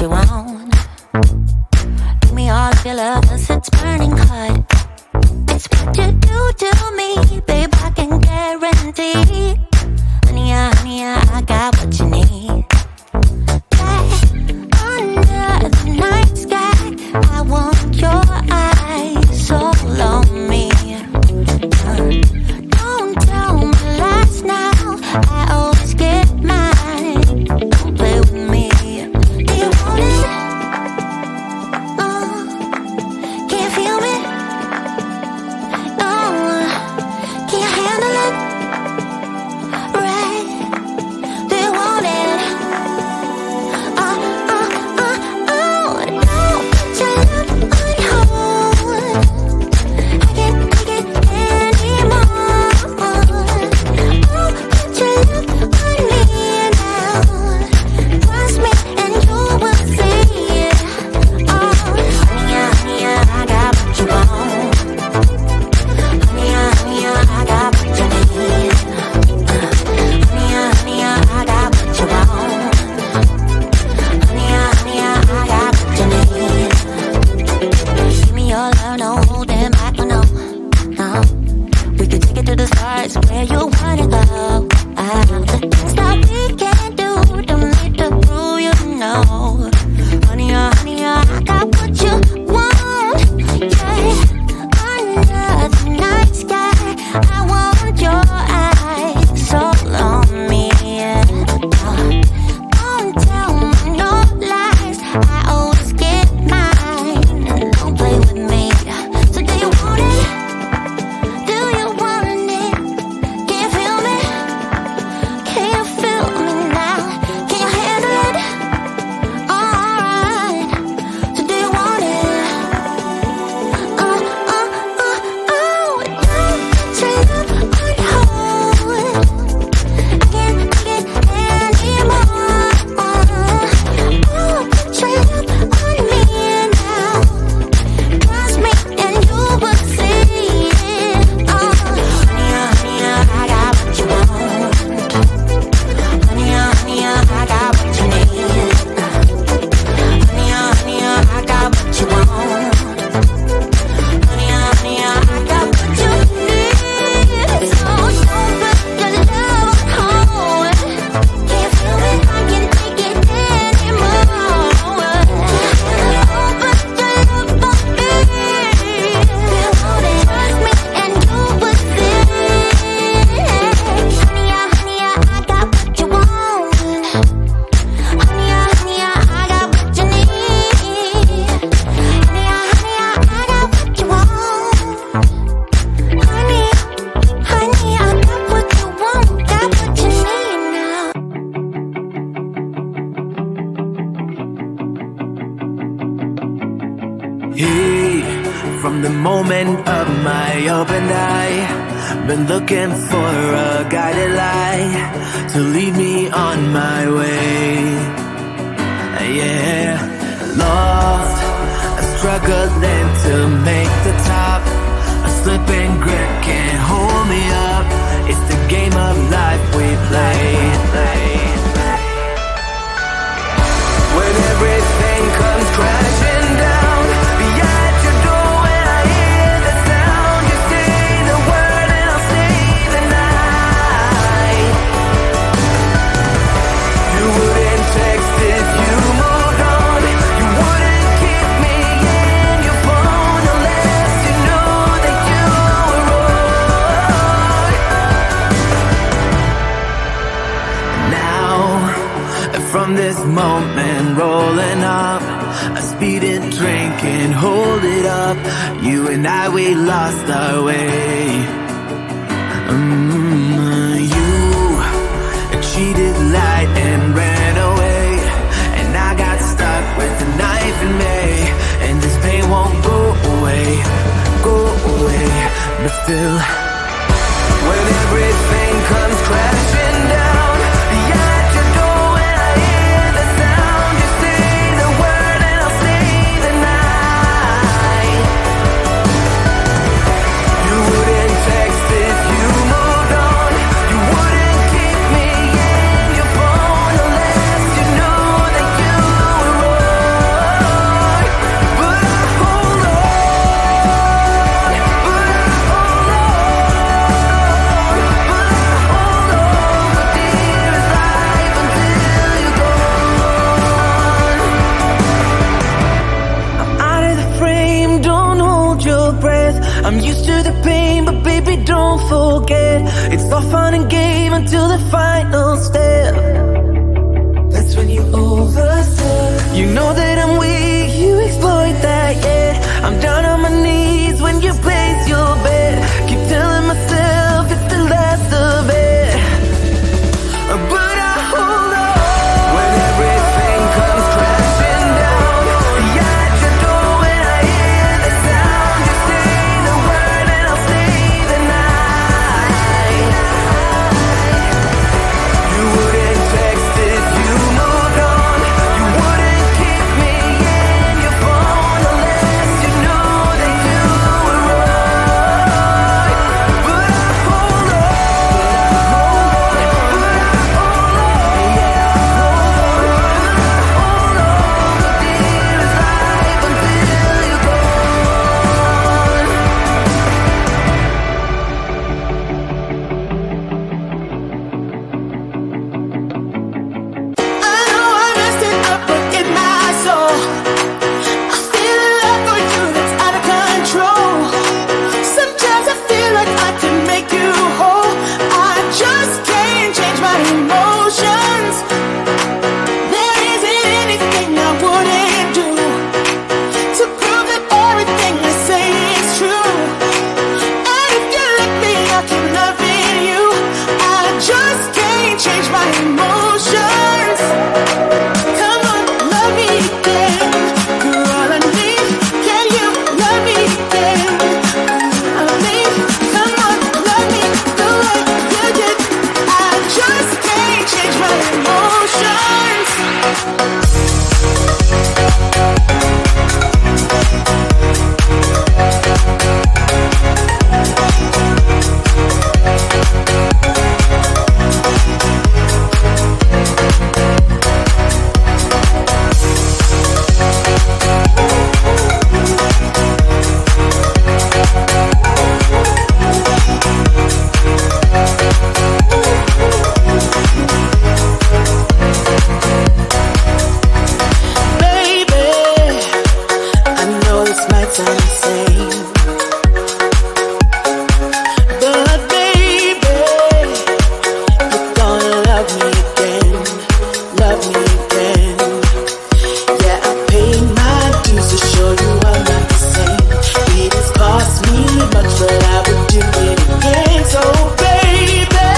you want. Give me all of your love, 'cause it's burning hot. It's what you do to me, babe, I can guarantee. Honey, I got what you need. Under the night sky, I want your eyes all on me. Don't tell me lies now, I always get mine. Don't play with me. Do you want it? Can you feel me? Can you handle it? Right? Do you want it? Where you wanna go? The things that we can do, don't need to prove you know. Honey, I got what you want. Yeah, under the night sky, I want your eyes all on me. Don't tell me no lies, I always get mine. Don't play with me. So do you want it? Do you want it? Can you feel me? Can you feel me now? Can you handle it? Alright. So do you want it? Don't take up on hold. I can't take it anymore. Trade up on me now. Trust me and you will see it. Honey, I got what you want. Honey, I got what you need. Honey, I got what you want. Honey, I got what you need. So don't put your love on hold. Can't feel me, I can't take it anymore. Don't put your love on me. Trust me and you will see. Honey, I got what you want. Honey, I got what you need. Honey, I got what you want. Honey, I got what you want, got what you need now. Hey, from the moment of my open eye, been looking for a guided light to lead me on my way. Yeah, lost, struggling to make the top. A slipping grip can't hold me up. It's the game of life we play. When everything comes crashing down behind your door, when I hear the sound, you say the word and I'll stay the night. You wouldn't text if you moved on. You wouldn't keep me in your phone unless you know that you were wrong. Now, from this moment rolling up, a speeding train can't hold it up. You and I, we lost our way. You cheated, lied, and ran away, and I got stuck with a knife in me. And this pain won't go away. But still, when everything comes crashing down behind your door, when I hear the sound, you say the word and I'll stay the night. You wouldn't text if you moved on. You wouldn't keep me in your phone unless you know that you were wrong. I'm used to the pain, but baby, don't forget, it's all fun and game until the final step. That's when you overstep. You know that I'm weak, you exploit that, yeah. I'm down on my knees when you place your bet. Keep telling myself it's the last of it, but I hold on. When everything comes crashing down, yeah, at your door when I hear the sound, you say the word and I'll stay the night. You wouldn't text if you moved on. You wouldn't keep me in your phone unless you knew that you were right. But I hold on. I know I messed it up, but in my soul, I feel a love for you that's out of control. Sometimes I feel like I can make you whole. I just can't change my emotions. There isn't anything I wouldn't do to prove that everything I say is true. And if you let me, I'll keep loving you. I just can't change my emotions. Come on, love me again. You're all I need. Can you love me again? I need. Come on, love me the way you did. I just can't change my emotions. Baby, I know this might sound insane, but baby, you're gonna love me again, love me again. Yeah, I paid my dues to show you I'm not the same. It has cost me much, but I would do it again. So baby,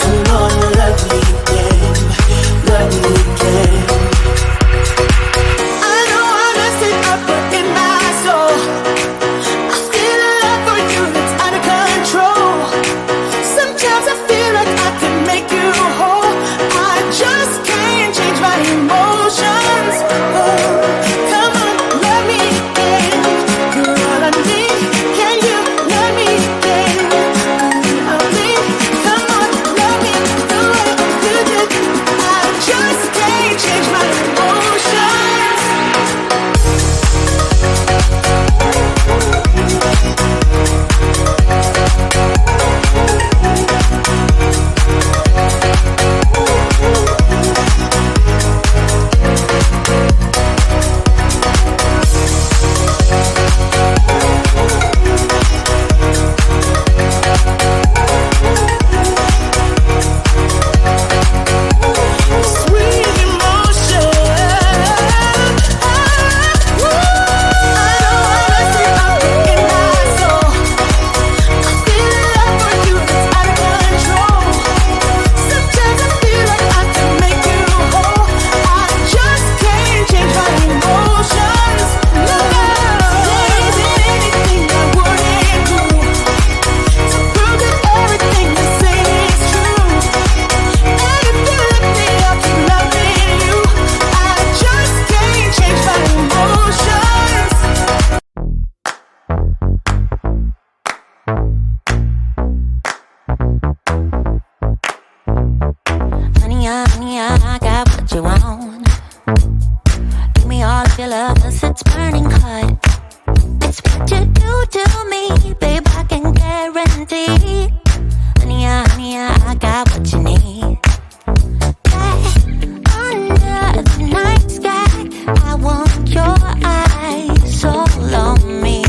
come on, love me again, love me again. I know I messed it up, but in my soul, I feel a love for you that's out of control. Sometimes I feel like I can make you whole. I just can't change my emotions. Oh, come on, love me again. You're all I need. Can you love me again? I need. Come on, love me the way you did. I just can't change my emotions. Sweet emotion. I know I messed it up, but in my soul, I feel a love for you that's out of control. Sometimes I feel like I can make you whole. I just can't change my emotions. There isn't anything I wouldn't do to prove that everything I say is true. And if you let me, I'll keep loving you. I just can't change my emotions. Honey, I got what you want. Give me all of your love, 'cause it's burning hot. It's what you do to me, babe, I can guarantee. Honey, I got what you need. Under the night sky, I want your eyes all on me.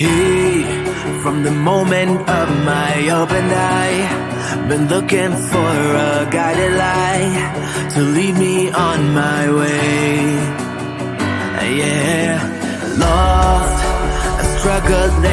Hey, from the moment of my opened eye, been looking for a guided light to lead me on my way. Yeah, lost, struggling